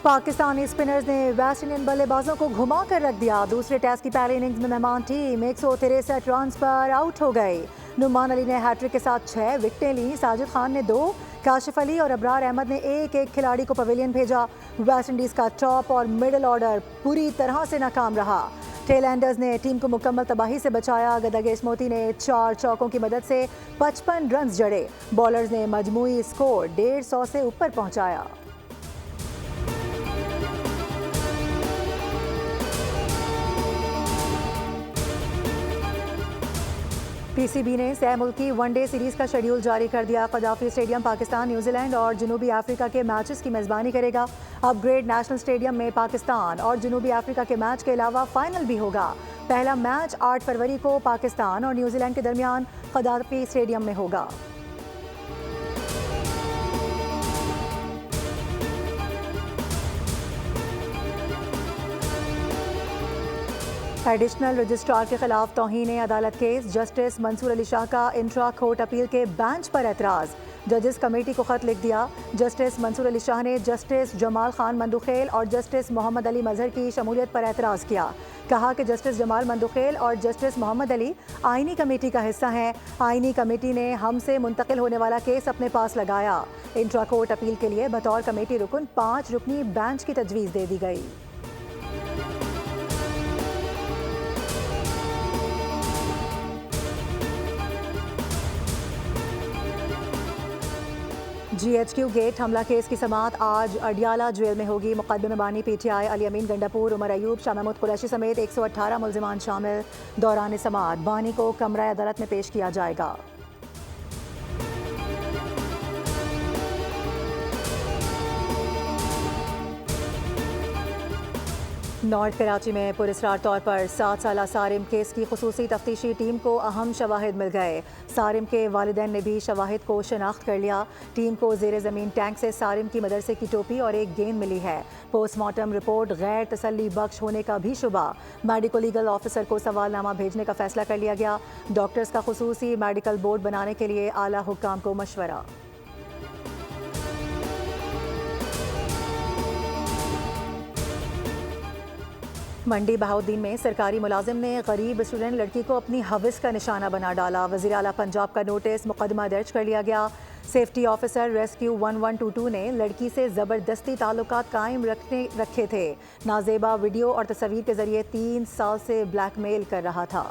Pakistani spinners ने West Indian बल्लेबाजों को घुमा कर रख दिया। दूसरे टेस्ट की पहली इनिंग्स में मेहमान टीम 163 रन पर आउट हो गई। नुमान अली ने हैट्रिक के साथ 6 विकेटें ली। साजिद खान ने 2, काशिफ अली और अबरार अहमद ने एक खिलाड़ी को पवेलियन भेजा। वेस्ट इंडीज का टॉप और मिडिल ऑर्डर पूरी तरह से नाकाम रहा। टेल एंडर्स ने टीम को मुकम्मल तबाही से बचाया। गदागेश मोती ने 4 चौकों की मदद से 55 रन जड़े। बॉलर्स ने मजमूई स्कोर 150 से ऊपर पहुंचाया। पीसीबी ने सह मुल्की वनडे सीरीज का शेड्यूल जारी कर दिया। कदाफी स्टेडियम पाकिस्तान, न्यूजीलैंड और जनूबी अफ्रीका के मैचेस की मेज़बानी करेगा। अपग्रेड नेशनल स्टेडियम में पाकिस्तान और जनूबी अफ्रीका के मैच के अलावा फाइनल भी होगा। पहला मैच 8 फरवरी को पाकिस्तान और न्यूजीलैंड के दरमियान कदाफी स्टेडियम में होगा। एडिशनल रजिस्ट्रार के खिलाफ तौहीन अदालत केस। जस्टिस मंसूर अली शाह का इंट्रा कोर्ट अपील के बेंच पर एतराज़। जजेस कमेटी को खत लिख दिया। जस्टिस मंसूर अली शाह ने जस्टिस जमाल खान मंदुखेल और जस्टिस मोहम्मद अली मजहर की शमूलियत पर एतराज़ किया। कहा कि जस्टिस जमाल मंदुखेल और जस्टिस मोहम्मद अली आइनी कमेटी का हिस्सा हैं। आइनी कमेटी ने हमसे मुंतकिल होने वाला केस अपने पास लगाया। इंट्रा कोर्ट अपील के लिए बतौर कमेटी रुकन 5 रुकनी बेंच की तजवीज़ दे दी गई। GHQ गेट हमला केस की समाअत आज अडियाला जेल में होगी। मुकदमे में बानी PTI अली अमीन गंडापुर, उमर अयूब, शाह महमूद कुरैशी समेत 118 मुल्जिमान शामिल। दौरान समाअत बानी को कमरा अदालत में पेश किया जाएगा। नॉर्थ कराची में पुरस्कार तौर पर 7 साला सारिम केस की खुसूसी तफ्तीशी टीम को अहम शवाहिद मिल गए। सारिम के वालिदैन ने भी शवाहिद को शनाख्त कर लिया। टीम को ज़ेर ज़मीन टैंक से सारिम की मदरसे की टोपी और एक गेंद मिली है। पोस्टमार्टम रिपोर्ट गैर तसल्ली बख्श होने का भी शुबा। मेडिको लीगल ऑफिसर को सवालनामा भेजने का फैसला कर लिया गया। डॉक्टर्स का खुसूसी मेडिकल बोर्ड बनाने के लिए आला हुक्काम को मशवरा। मंडी बहाउद्दीन में सरकारी मुलाजिम ने गरीब स्टूडेंट लड़की को अपनी हविस का निशाना बना डाला। वज़ीर आला पंजाब का नोटिस, मुकदमा दर्ज कर लिया गया। सेफ्टी ऑफिसर रेस्क्यू 1122 ने लड़की से ज़बरदस्ती ताल्लुकात कायम रखे थे। नाजेबा वीडियो और तस्वीर के जरिए 3 साल से ब्लैकमेल कर रहा था।